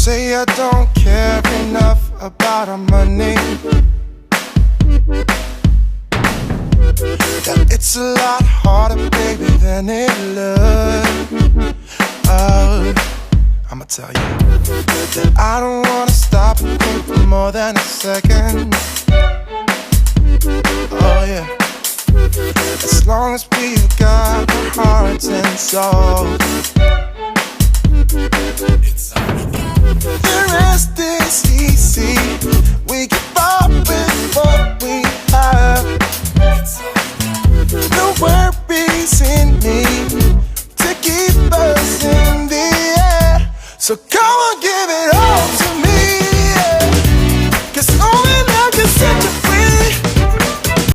say I don't care enough about our money, that it's a lot harder, baby, than it looks. I'ma tell you that I don't wanna stop and think for more than a second. Oh yeah, as long as we got our hearts and souls, it's the rest is easy. We can part with what we have. No worries in me to keep us in the air. So come on, give it all